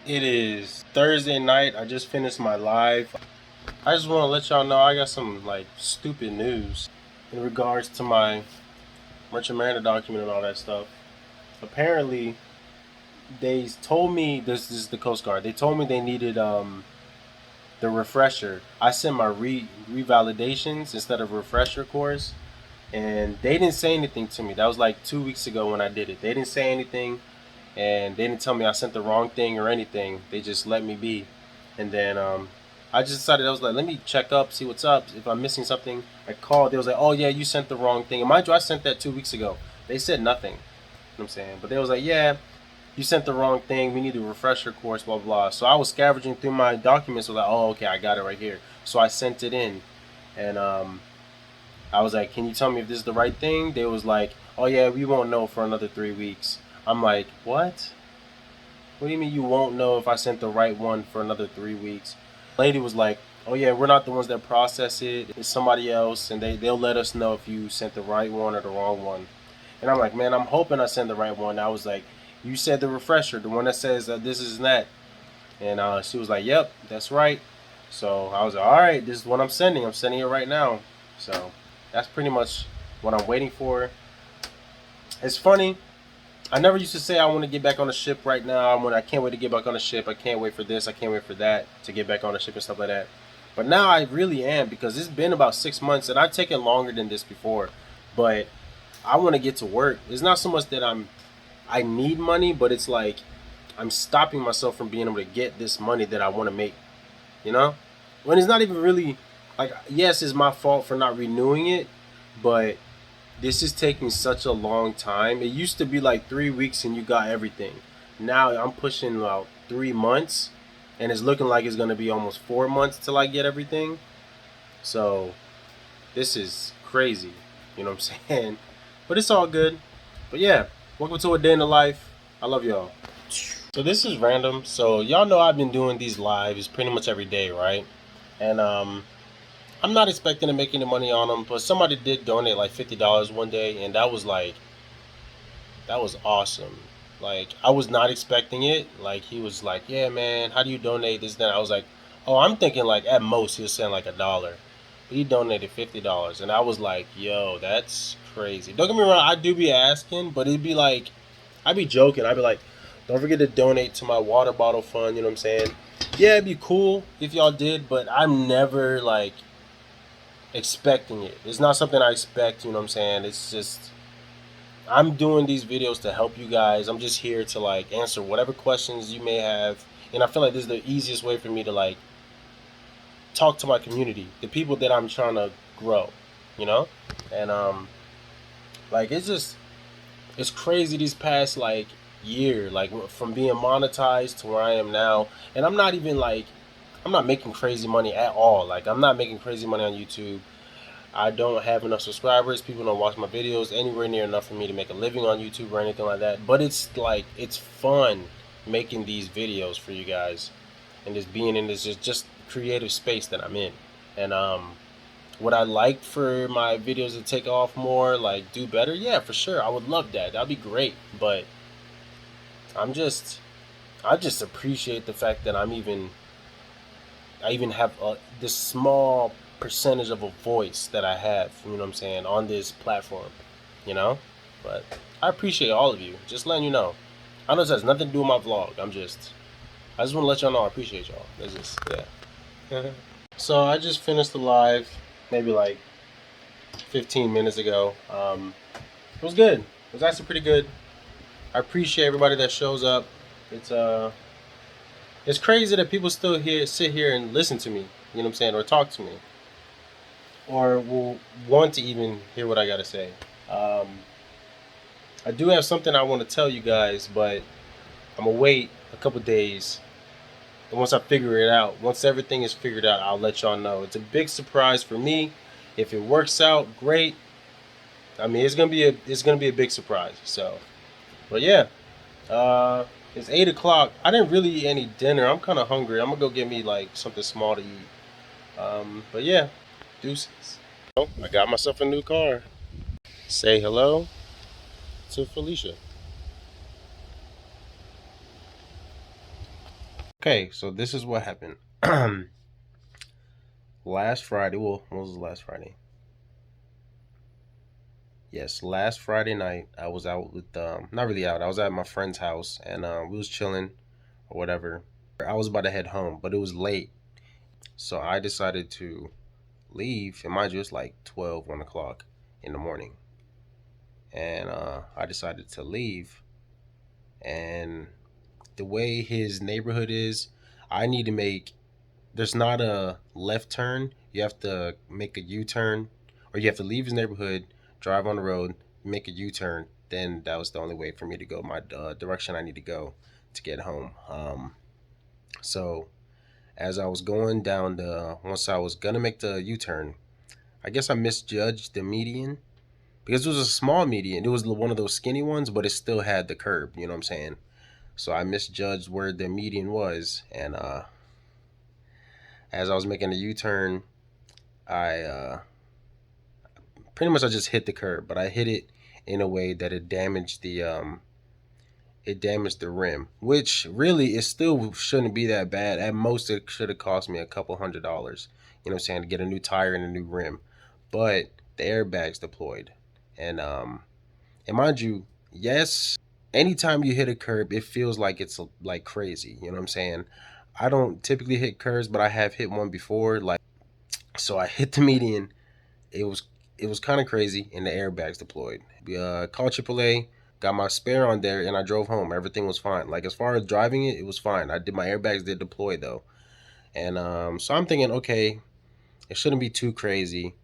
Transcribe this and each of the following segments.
It is Thursday night. I just finished my live. I just want to let y'all know I got some like stupid news in regards to my Merchant Mariner document and all that stuff. Apparently, they told me this is the Coast Guard. They told me they needed the refresher. I sent my revalidations instead of refresher course, and they didn't say anything to me. That was like 2 weeks ago when I did it. They didn't say anything, and they didn't tell me I sent the wrong thing or anything. They just let me be. And then I just decided, I was like, let me check up, see what's up. If I'm missing something, I called. They was like, oh yeah, you sent the wrong thing. And mind you, I sent that 2 weeks ago. They said nothing. You know what I'm saying? But they was like, yeah, you sent the wrong thing. We need a refresher course, blah, blah. So I was scavenging through my documents. I was like, oh, okay, I got it right here. So I sent it in. And I was like, can you tell me if this is the right thing? They was like, oh yeah, we won't know for another 3 weeks. I'm like, what? What do you mean you won't know if I sent the right one for another 3 weeks? Lady was like, oh yeah, we're not the ones that process it. It's somebody else, and they'll let us know if you sent the right one or the wrong one. And I'm like, man, I'm hoping I sent the right one. I was like, you said the refresher, the one that says this is that. And she was like, yep, that's right. So I was like, all right, this is what I'm sending. I'm sending it right now. So that's pretty much what I'm waiting for. It's funny. I never used to say I want to get back on the ship right now. I can't wait to get back on the ship. I can't wait for this. I can't wait for that to get back on the ship and stuff like that. But now I really am, because it's been about 6 months and I've taken longer than this before. But I want to get to work. It's not so much that I need money, but it's like I'm stopping myself from being able to get this money that I want to make. You know? When it's not even really like, yes, it's my fault for not renewing it, but this is taking such a long time. It used to be like 3 weeks and you got everything. Now I'm pushing about 3 months, and it's looking like it's gonna be almost 4 months till I get everything. So this is crazy. You know what I'm saying? But it's all good. But yeah, welcome to a day in the life. I love y'all. So this is random. So y'all know I've been doing these lives pretty much every day, right? And I'm not expecting to make any money on them, but somebody did donate like $50 one day, and that was awesome. Like, I was not expecting it. Like, he was like, yeah, man, how do you donate this, then? I was like, oh, I'm thinking like at most he was saying like $1. But he donated $50, and I was like, yo, that's crazy. Don't get me wrong, I do be asking, but it'd be like, I'd be joking. I'd be like, don't forget to donate to my water bottle fund, you know what I'm saying? Yeah, it'd be cool if y'all did, but I'm never like expecting it. It's not something I expect, you know what I'm saying? It's just, I'm doing these videos to help you guys. I'm just here to like answer whatever questions you may have. And I feel like this is the easiest way for me to like talk to my community, the people that I'm trying to grow, you know? And like it's crazy these past like year, like from being monetized to where I am now. And I'm not even like, I'm not making crazy money at all. Like, I'm not making crazy money on YouTube. I don't have enough subscribers. People don't watch my videos anywhere near enough for me to make a living on YouTube or anything like that. But it's like, it's fun making these videos for you guys and just being in this just creative space that I'm in. And would I like for my videos to take off more, like do better? Yeah, for sure. I would love that. That'd be great. But I just appreciate the fact that I even have this small percentage of a voice that I have, you know what I'm saying, on this platform, you know? But I appreciate all of you. Just letting you know. I know this has nothing to do with my vlog. I just want to let y'all know I appreciate y'all. It's just, yeah. So I just finished the live maybe like 15 minutes ago. It was good. It was actually pretty good. I appreciate everybody that shows up. It's crazy that people still sit here and listen to me, you know what I'm saying, or talk to me, or will want to even hear what I gotta say. I do have something I want to tell you guys, but I'm gonna wait a couple days, and once I figure it out, once everything is figured out, I'll let y'all know. It's a big surprise for me. If it works out, great. I mean, it's gonna be a big surprise. So, but yeah. It's 8 o'clock. I didn't really eat any dinner. I'm kind of hungry. I'm gonna go get me like something small to eat. But yeah, deuces. Oh, I got myself a new car. Say hello to Felicia. Okay, so this is what happened. Last Friday, well, what was the last Friday? Yes, last Friday night I was out with not really out. I was at my friend's house and we was chilling or whatever. I was about to head home, but it was late. So I decided to leave, and mind you, it's like 12, 1 o'clock in the morning. And I decided to leave. And the way his neighborhood is, I need to make, there's not a left turn. You have to make a U-turn, or you have to leave his neighborhood, drive on the road, make a U-turn. Then that was the only way for me to go my direction I need to go to get home. So as I was going down once I was gonna make the U-turn, I guess I misjudged the median because it was a small median. It was one of those skinny ones, but it still had the curb. You know what I'm saying? So I misjudged where the median was, and as I was making the U-turn, I pretty much I just hit the curb, but I hit it in a way that it damaged the rim, which really it still shouldn't be that bad. At most, it should have cost me a couple $100. You know what I'm saying, to get a new tire and a new rim, but the airbags deployed, and and mind you, yes, anytime you hit a curb, it feels like it's like crazy. You know what I'm saying? I don't typically hit curves, but I have hit one before. Like, so I hit the median. It was it was kind of crazy, and the airbags deployed. We called AAA, got my spare on there, and I drove home. Everything was fine. Like as far as driving it, it was fine. I did my airbags did deploy though, and so I'm thinking, okay, it shouldn't be too crazy.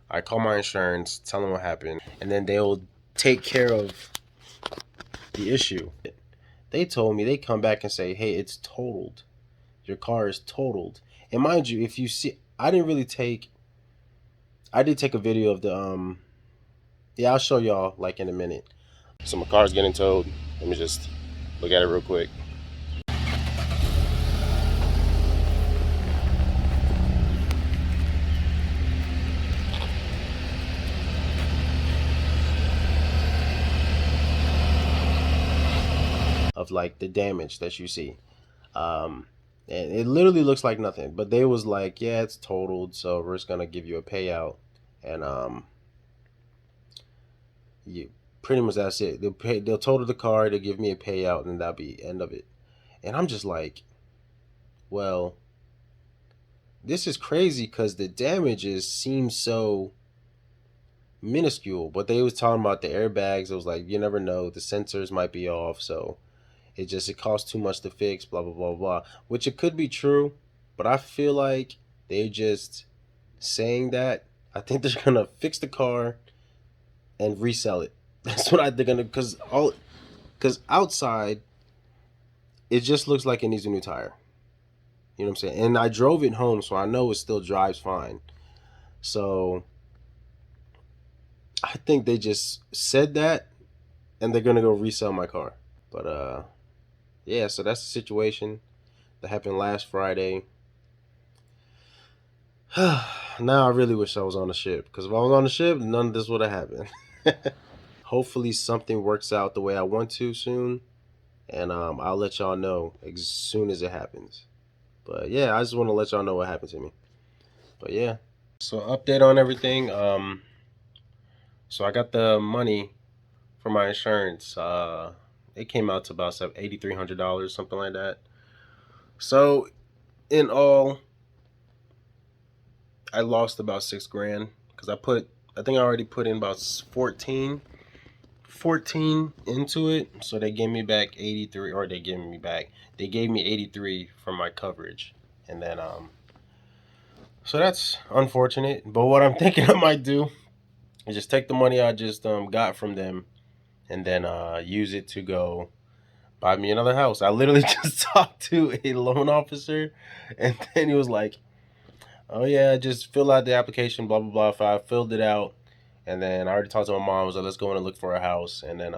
I call my insurance, tell them what happened, and then they'll take care of the issue. They told me they come back and say, "Hey, it's totaled. Your car is totaled." And mind you, if you see, I did take a video of the yeah, I'll show y'all like in a minute. So my car's getting towed. Let me just look at it real quick. Of like the damage that you see. And it literally looks like nothing. But they was like, yeah, it's totaled, so we're just gonna give you a payout. And you pretty much that's it. They'll total the car, they'll give me a payout, and that'll be end of it. And I'm just like, well, this is crazy because the damages seem so minuscule. But they was talking about the airbags. It was like, you never know, the sensors might be off, so it costs too much to fix, blah blah blah blah. Which it could be true, but I feel like they just saying that. I think they're gonna fix the car and resell it. That's what they're gonna, because outside it just looks like it needs a new tire. You know what I'm saying? And I drove it home, so I know it still drives fine. So I think they just said that, and they're gonna go resell my car. But yeah. So that's the situation that happened last Friday. Now I really wish I was on the ship, because if I was on the ship, none of this would have happened. Hopefully something works out the way I want to soon, and I'll let y'all know as soon as it happens. But yeah, I just want to let y'all know what happened to me. But yeah, so update on everything. So I got the money for my insurance. It came out to about $8,300, something like that. So in all, I lost about 6 grand because I think I already put in about 14 into it. So they gave me back 83, or they gave me 83 from my coverage. And then so that's unfortunate. But what I'm thinking I might do is just take the money I just got from them, and then use it to go buy me another house. I literally just talked to a loan officer, and then he was like, "Oh yeah, just fill out the application, blah blah blah." If I filled it out, and then I already talked to my mom. I was like, "Let's go in and look for a house." And then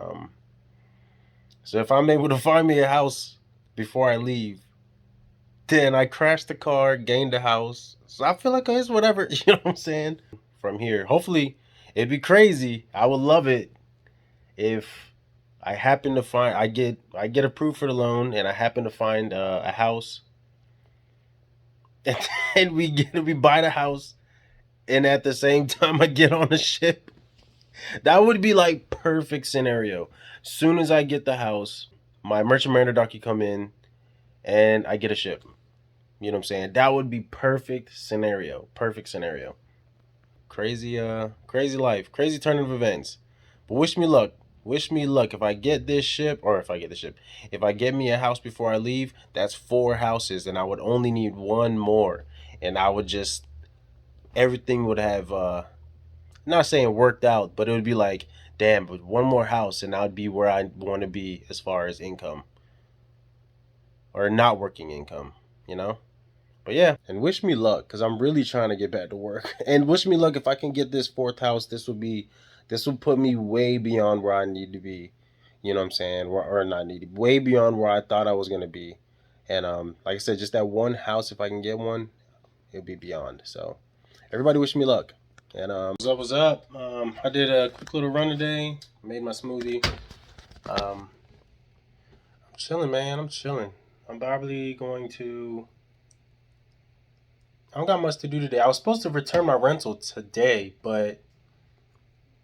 so if I'm able to find me a house before I leave, then I crashed the car, gained the house. So I feel like it's whatever, you know what I'm saying? From here, hopefully, it'd be crazy. I would love it if I happen to find I get approved for the loan, and I happen to find a house, and then we buy the house, and at the same time I get on a ship. That would be like perfect scenario. Soon as I get the house, my merchant mariner doc come in, and I get a ship. You know what I'm saying? That would be perfect scenario. Perfect scenario. Crazy life, crazy turn of events. But wish me luck. Wish me luck. If I get this ship, or if I get the ship, if I get me a house before I leave, that's 4 houses, and I would only need one more, and I would just everything would have not saying worked out, but it would be like, damn, but one more house, and I'd be where I want to be as far as income or not working income, you know. But yeah, and wish me luck because I'm really trying to get back to work. And wish me luck if I can get this 4th house. This will put me way beyond where I need to be. You know what I'm saying? Or not need way beyond where I thought I was gonna be. And like I said, just that one house, if I can get one, it'll be beyond. So everybody wish me luck. And what's up? I did a quick little run today. Made my smoothie. I'm chilling, man. I'm chilling. I'm probably going to. I don't got much to do today. I was supposed to return my rental today, but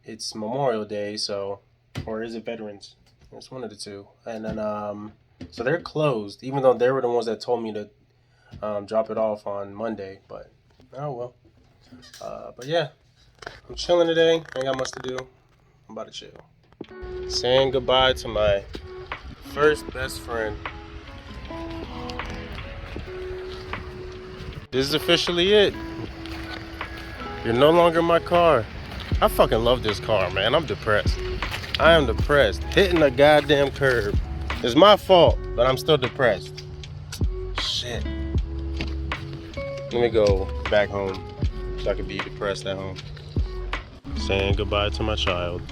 it's Memorial Day, so, or is it Veterans? It's one of the two. And then so they're closed, even though they were the ones that told me to drop it off on Monday. But oh well. But yeah, I'm chilling today. Ain't got much to do. I'm about to chill. Saying goodbye to my first best friend. This is officially it. You're no longer my car. I fucking love this car, man. I'm depressed. I am depressed. Hitting a goddamn curb. It's my fault, but I'm still depressed. Shit. Let me go back home so I can be depressed at home. Saying goodbye to my child.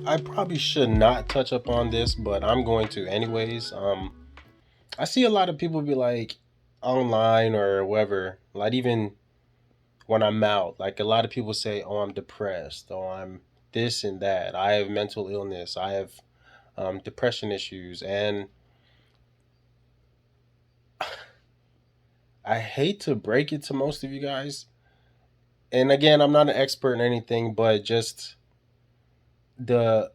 I probably should not touch up on this, but I'm going to anyways. I see a lot of people be like online or whatever, like even when I'm out, like a lot of people say, oh, I'm depressed, oh, I'm this and that, I have mental illness, I have depression issues, and I hate to break it to most of you guys, and again, I'm not an expert in anything, but just the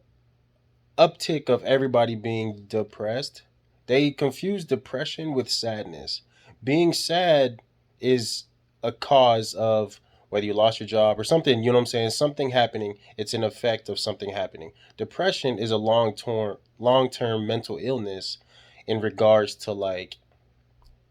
uptick of everybody being depressed, they confuse depression with sadness. Being sad is a cause of whether you lost your job or something, you know what I'm saying? Something happening, it's an effect of something happening. Depression is a long-term mental illness in regards to like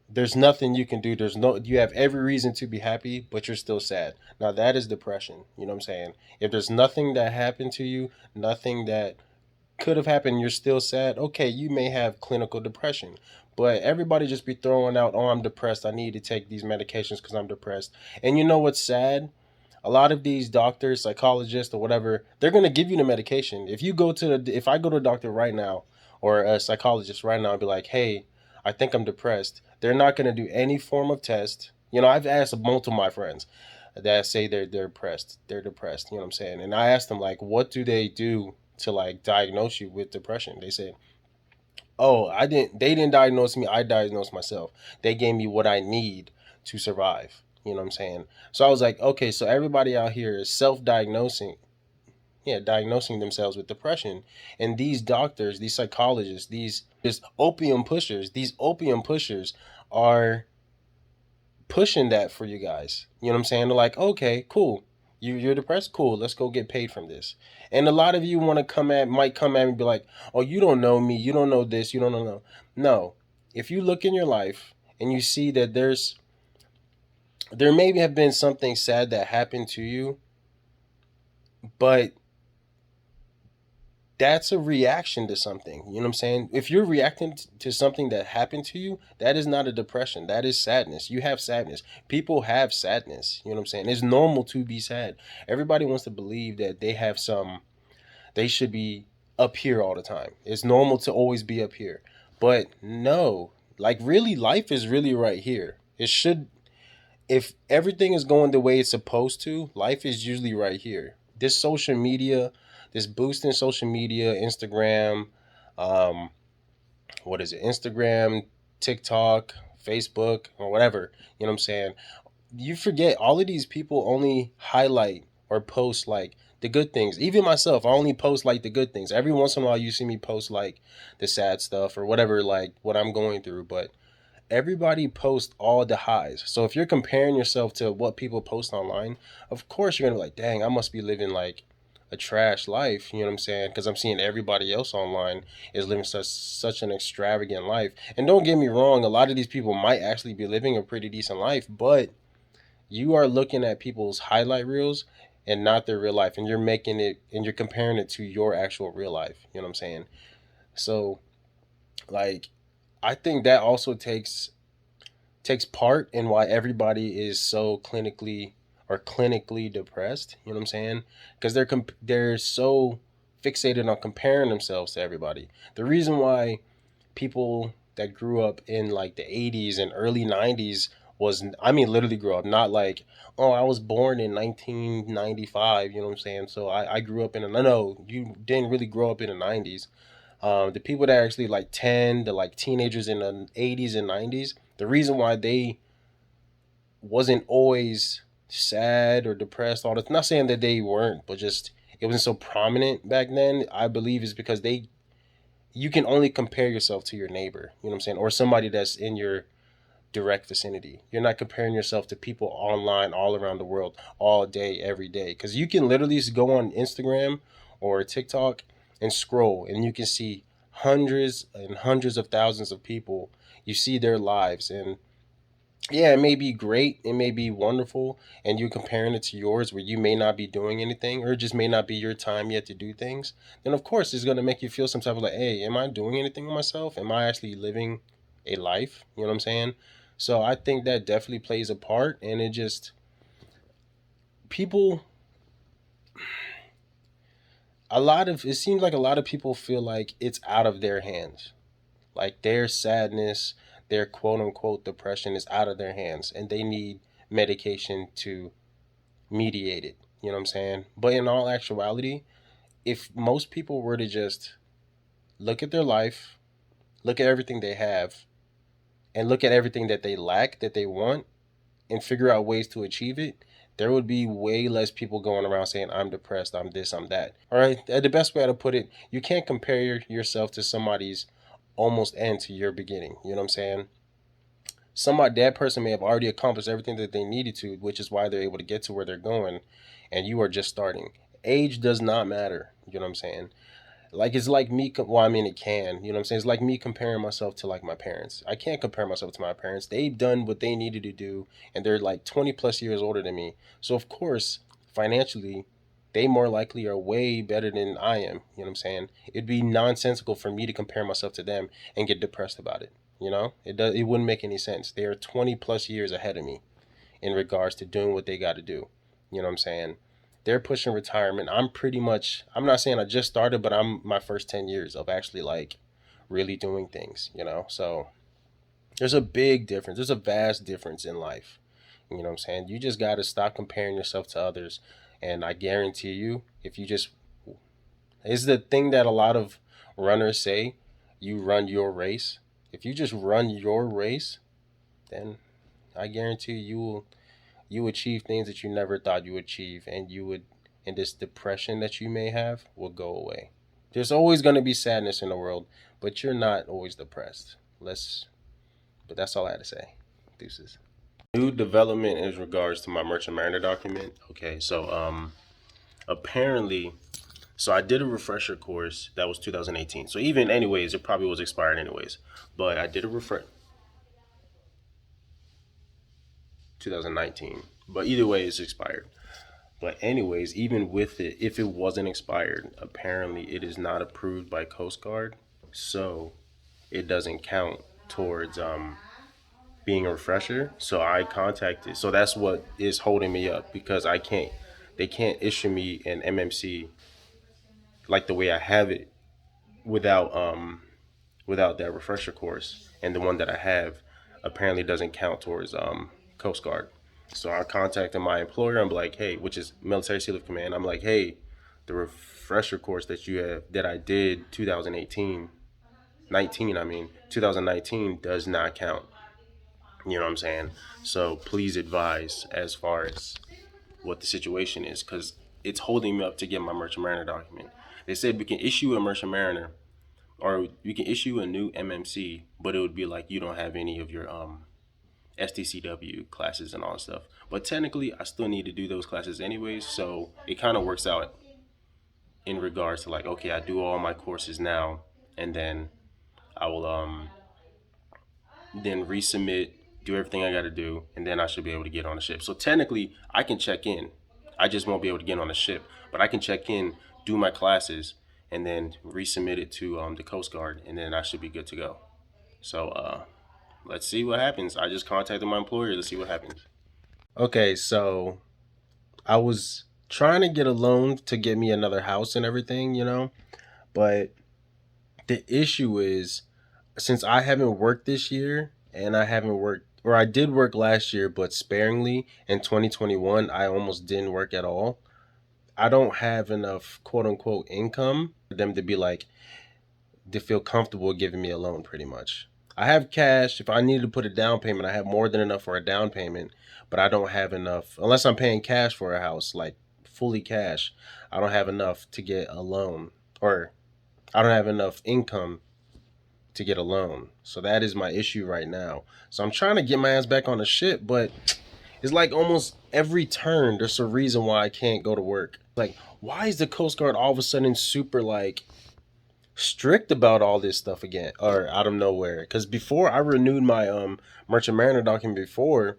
there's nothing you can do. You have every reason to be happy, but you're still sad. Now that is depression, you know what I'm saying? If there's nothing that happened to you, nothing that could have happened, you're still sad, okay, you may have clinical depression. But everybody just be throwing out, oh, I'm depressed, I need to take these medications because I'm depressed. And you know what's sad? A lot of these doctors, psychologists or whatever, they're going to give you the medication. If I go to a doctor right now or a psychologist right now and be like, hey, I think I'm depressed, they're not going to do any form of test. You know, I've asked multiple of my friends that say they're depressed, you know what I'm saying? And I asked them, like, what do they do to like diagnose you with depression? They said, oh, they didn't diagnose me, I diagnosed myself. They gave me what I need to survive. You know what I'm saying? So I was like, okay, so everybody out here is self-diagnosing, diagnosing themselves with depression. And these doctors, these psychologists, these opium pushers are pushing that for you guys. You know what I'm saying? They're like, okay, cool. You're depressed? Cool. Let's go get paid from this. And a lot of you might come at me and be like, oh, you don't know me. You don't know this. You don't know. No. If you look in your life and you see that there maybe have been something sad that happened to you, but that's a reaction to something. You know what I'm saying? If you're reacting to something that happened to you, that is not a depression. That is sadness. You have sadness. People have sadness. You know what I'm saying? It's normal to be sad. Everybody wants to believe that they should be up here all the time. It's normal to always be up here. But no, like really, life is really right here. If everything is going the way it's supposed to, life is usually right here. This social media, this boost in social media, Instagram, um, what is it? Instagram, TikTok, Facebook, or whatever. You know what I'm saying? You forget all of these people only highlight or post like the good things. Even myself, I only post like the good things. Every once in a while you see me post like the sad stuff or whatever, like what I'm going through, but everybody posts all the highs. So if you're comparing yourself to what people post online, of course you're gonna be like, dang, I must be living like a trash life. You know what I'm saying? Because I'm seeing everybody else online is living such an extravagant life. And don't get me wrong, a lot of these people might actually be living a pretty decent life, but you are looking at people's highlight reels and not their real life, and you're making it and you're comparing it to your actual real life. You know what I'm saying? So like I think that also takes part in why everybody is so clinically depressed. You know what I'm saying? Because they're so fixated on comparing themselves to everybody. The reason why people that grew up in like the 80s and early 90s was, I mean, literally grew up, not like, oh, I was born in 1995. You know what I'm saying? So I grew up in a, no, you didn't really grow up in the 90s. The people that are actually like 10 to like teenagers in the 80s and 90s, the reason why they wasn't always sad or depressed all the time, not saying that they weren't, but just it wasn't so prominent back then, I believe is because you can only compare yourself to your neighbor, you know what I'm saying, or somebody that's in your direct vicinity. You're not comparing yourself to people online all around the world all day, every day. Because you can literally just go on Instagram or TikTok and scroll, and you can see hundreds and hundreds of thousands of people. You see their lives, and yeah, it may be great, it may be wonderful, and you're comparing it to yours where you may not be doing anything, or it just may not be your time yet to do things. Then, of course, it's going to make you feel some type of like, hey, am I doing anything with myself? Am I actually living a life? You know what I'm saying? So I think that definitely plays a part, and it just, people, it seems like a lot of people feel like it's out of their hands. Like their sadness, their quote unquote depression is out of their hands, and they need medication to mediate it. You know what I'm saying? But in all actuality, if most people were to just look at their life, look at everything they have, and look at everything that they lack, that they want, and figure out ways to achieve it, there would be way less people going around saying, I'm depressed, I'm this, I'm that. All right? The best way to put it, you can't compare yourself to somebody's almost end to your beginning. You know what I'm saying? Somebody, that person may have already accomplished everything that they needed to, which is why they're able to get to where they're going, and you are just starting. Age does not matter. You know what I'm saying? Like it's like me. Well, I mean, it can. You know what I'm saying? It's like me comparing myself to like my parents. I can't compare myself to my parents. They've done what they needed to do, and they're like 20 plus years older than me. So of course, financially, they more likely are way better than I am. You know what I'm saying? It'd be nonsensical for me to compare myself to them and get depressed about it. You know, it wouldn't make any sense. They are 20 plus years ahead of me in regards to doing what they got to do. You know what I'm saying? They're pushing retirement. I'm pretty much, I'm not saying I just started, but I'm my first 10 years of actually like really doing things, you know? So there's a big difference. There's a vast difference in life. You know what I'm saying? You just got to stop comparing yourself to others. And I guarantee you, if you just, is the thing that a lot of runners say, you run your race. If you just run your race, then I guarantee you achieve things that you never thought you would achieve, and you would, and this depression that you may have will go away. There's always going to be sadness in the world, but you're not always depressed. But that's all I had to say. Deuces. New development in regards to my merchant mariner document. Okay, so apparently, so I did a refresher course that was 2018. So even anyways, it probably was expired anyways. But I did a refresh 2019. But either way, it's expired. But anyways, even with it, if it wasn't expired, apparently it is not approved by Coast Guard, so it doesn't count towards being a refresher. So I contacted. So that's what is holding me up because I can't. They can't issue me an MMC like the way I have it without without that refresher course, and the one that I have apparently doesn't count towards Coast Guard. So I contacted my employer. I'm like, hey, which is Military Seal of Command. I'm like, hey, the refresher course that I did 2018, 19, I mean, 2019 does not count. You know what I'm saying? So please advise as far as what the situation is, because it's holding me up to get my Merchant Mariner document. They said we can issue a Merchant Mariner, or we can issue a new MMC, but it would be like you don't have any of your STCW classes and all that stuff. But technically, I still need to do those classes anyways, so it kind of works out in regards to like, okay, I do all my courses now, and then I will then resubmit, do everything I got to do, and then I should be able to get on the ship. So technically, I can check in. I just won't be able to get on the ship, but I can check in, do my classes, and then resubmit it to the Coast Guard, and then I should be good to go. So let's see what happens. I just contacted my employer to see what happens. Okay, so I was trying to get a loan to get me another house and everything, but the issue is, since I haven't worked this year and I haven't worked, or I did work last year, but sparingly in 2021, I almost didn't work at all. I don't have enough quote unquote income for them to be like, to feel comfortable giving me a loan pretty much. I have cash. If I needed to put a down payment, I have more than enough for a down payment, but I don't have enough, unless I'm paying cash for a house, like fully cash. I don't have enough to get a loan, or I don't have enough income to get a loan. So that is my issue right now. So I'm trying to get my ass back on the ship, but it's like almost every turn there's a reason why I can't go to work. Like, why is the Coast Guard all of a sudden super like strict about all this stuff again, or out of nowhere? Because before, I renewed my Merchant Mariner document before,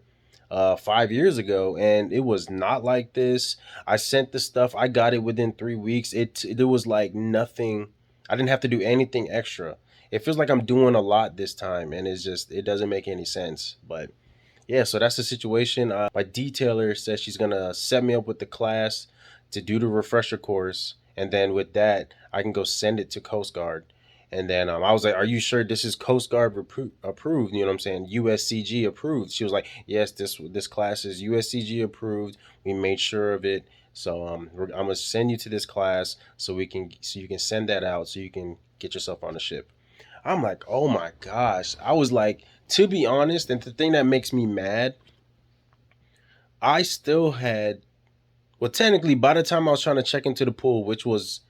5 years ago, and it was not like this. I sent the stuff, I got it within 3 weeks. There was like nothing. I didn't have to do anything extra. It feels like I'm doing a lot this time, and it doesn't make any sense. But yeah, so that's the situation. My detailer says she's gonna set me up with the class to do the refresher course, and then with that, I can go send it to Coast Guard. And then I was like, "Are you sure this is Coast Guard approved? You know what I'm saying? USCG approved." She was like, "Yes, this class is USCG approved. We made sure of it. So I'm gonna send you to this class so you can send that out so you can get yourself on the ship." I'm like, oh my gosh. I was like, to be honest, and the thing that makes me mad, I still had, well, technically, by the time I was trying to check into the pool, which was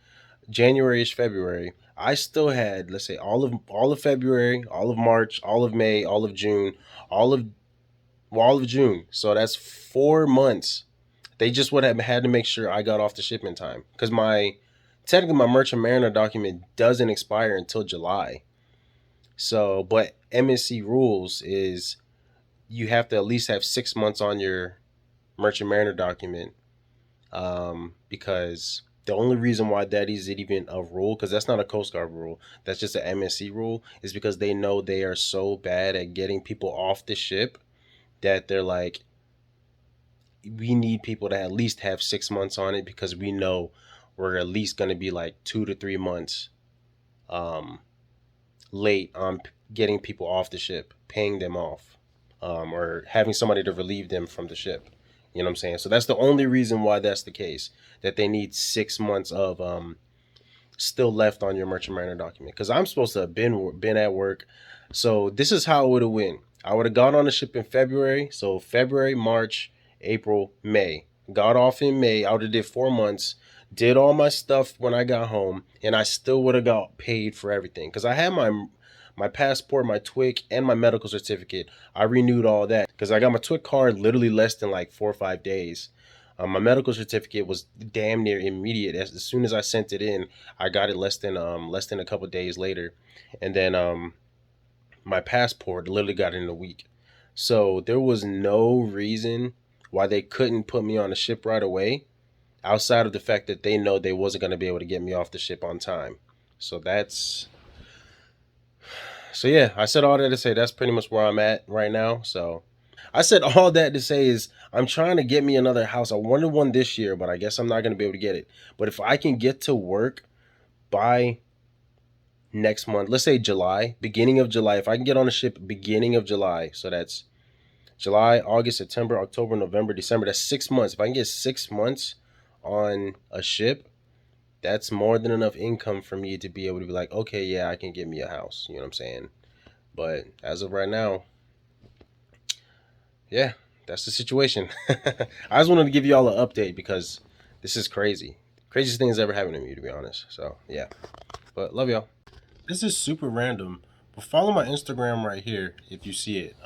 January-ish, February, I still had, let's say, all of February, all of March, all of May, all of June, all of all of June. So that's 4 months. They just would have had to make sure I got off the ship in time, because technically my Merchant Mariner document doesn't expire until July. So, but MSC rules is you have to at least have 6 months on your Merchant Mariner document, because the only reason why that is even a rule, because that's not a Coast Guard rule, that's just an MSC rule, is because they know they are so bad at getting people off the ship that they're like, we need people to at least have 6 months on it, because we know we're at least going to be like 2 to 3 months late on getting people off the ship, paying them off, or having somebody to relieve them from the ship. You know what I'm saying? So that's the only reason why that's the case, that they need 6 months of still left on your Merchant Mariner document. Because I'm supposed to have been at work. So this is how it would have went. I would have got on the ship in February. So February, March, April, May. Got off in May. I would have did 4 months. Did all my stuff when I got home, and I still would have got paid for everything, because I had my passport, my TWIC, and my medical certificate. I renewed all that because I got my TWIC card literally less than like 4 or 5 days. My medical certificate was damn near immediate. As soon as I sent it in, I got it less than a couple days later, and then my passport literally got it in a week. So there was no reason why they couldn't put me on the ship right away, outside of the fact that they know they wasn't going to be able to get me off the ship on time. So yeah, I said all that to say that's pretty much where I'm at right now. So I said all that to say is I'm trying to get me another house. I wanted one this year, but I guess I'm not going to be able to get it. But if I can get to work by next month, let's say July, beginning of July, if I can get on the ship beginning of July, so that's July, August, September, October, November, December, that's 6 months. If I can get 6 months on a ship, that's more than enough income for me to be able to be like, okay, yeah, I can get me a house. You know what I'm saying? But as of right now, yeah, that's the situation. I just wanted to give you all an update because this is crazy. Craziest thing that's ever happened to me, to be honest. So yeah, but love y'all. This is super random, but follow my Instagram right here if you see it.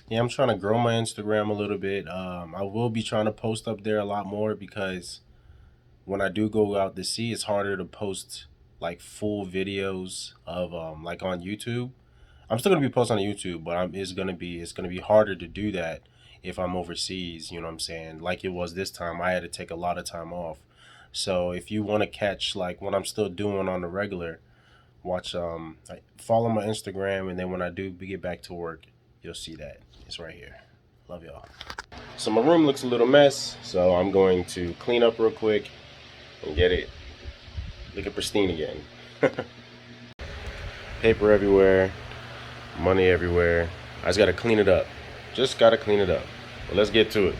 Yeah, I'm trying to grow my Instagram a little bit. I will be trying to post up there a lot more because when I do go out to sea, it's harder to post like full videos of like on YouTube. I'm still gonna be posting on YouTube, but it's gonna be harder to do that if I'm overseas. You know what I'm saying? Like it was this time, I had to take a lot of time off. So if you want to catch like what I'm still doing on the regular, watch follow my Instagram, and then when I do get back to work, you'll see that it's right here. Love y'all. So my room looks a little mess, so I'm going to clean up real quick and get it looking pristine again. Paper everywhere, money everywhere. I just gotta clean it up. Just gotta clean it up. But let's get to it.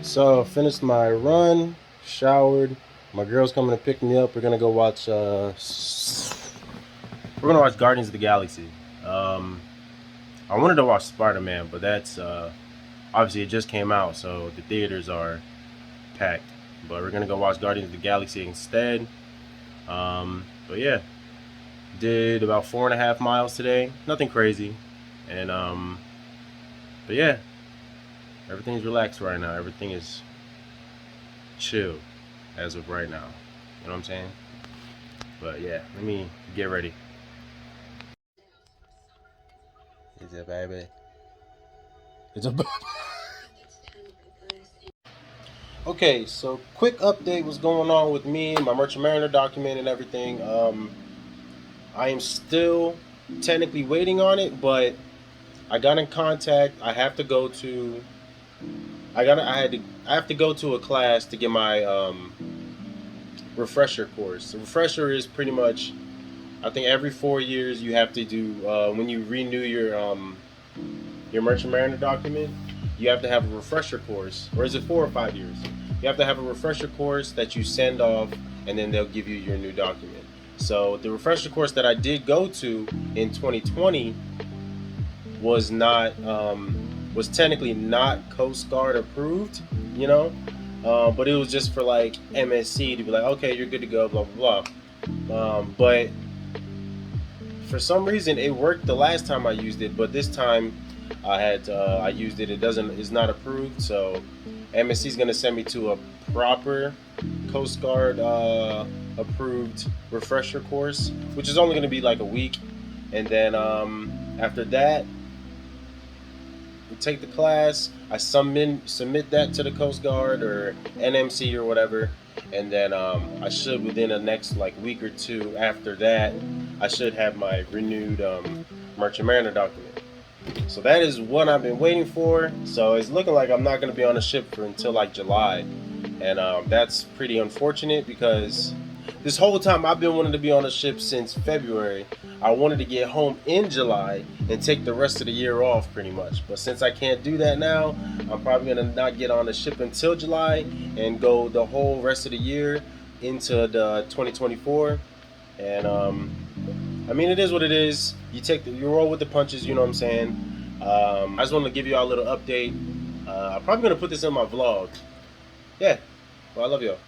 So finished my run, showered. My girl's coming to pick me up. We're gonna go watch. We're gonna watch Guardians of the Galaxy. I wanted to watch Spider-Man, but that's obviously it just came out, so the theaters are packed. But we're gonna go watch Guardians of the Galaxy instead. But yeah, did about 4.5 miles today. Nothing crazy, and but yeah. Everything's relaxed right now. Everything is chill as of right now. You know what I'm saying? But yeah, let me get ready. Is it baby? It's a Okay, so quick update what's going on with me, my Merchant Mariner document and everything. I am still technically waiting on it, but I got in contact. I have to go to I have to go to a class to get my refresher course. The refresher is pretty much, I think every 4 years you have to do when you renew your Merchant Mariner document, you have to have a refresher course. Or is it 4 or 5 years? You have to have a refresher course that you send off, and then they'll give you your new document. So the refresher course that I did go to in 2020 was not was technically not Coast Guard approved, you know, but it was just for like MSC to be like, okay, you're good to go, blah blah blah. But for some reason it worked the last time I used it, but this time I used it. It's not approved, so MSC is gonna send me to a proper Coast Guard approved refresher course, which is only gonna be like a week, and then after that, we take the class. I submit that to the Coast Guard or NMC or whatever, and then I should, within the next like week or two after that, I should have my renewed Merchant Mariner document. So that is what I've been waiting for. So it's looking like I'm not going to be on the ship for until like July, and that's pretty unfortunate because this whole time I've been wanting to be on the ship since February. I wanted to get home in July and take the rest of the year off pretty much. But since I can't do that now, I'm probably going to not get on the ship until July and go the whole rest of the year into the 2024. And I mean, it is what it is. You roll with the punches, you know what I'm saying? I just wanted to give you all a little update. I'm probably going to put this in my vlog. Yeah. Well, I love y'all.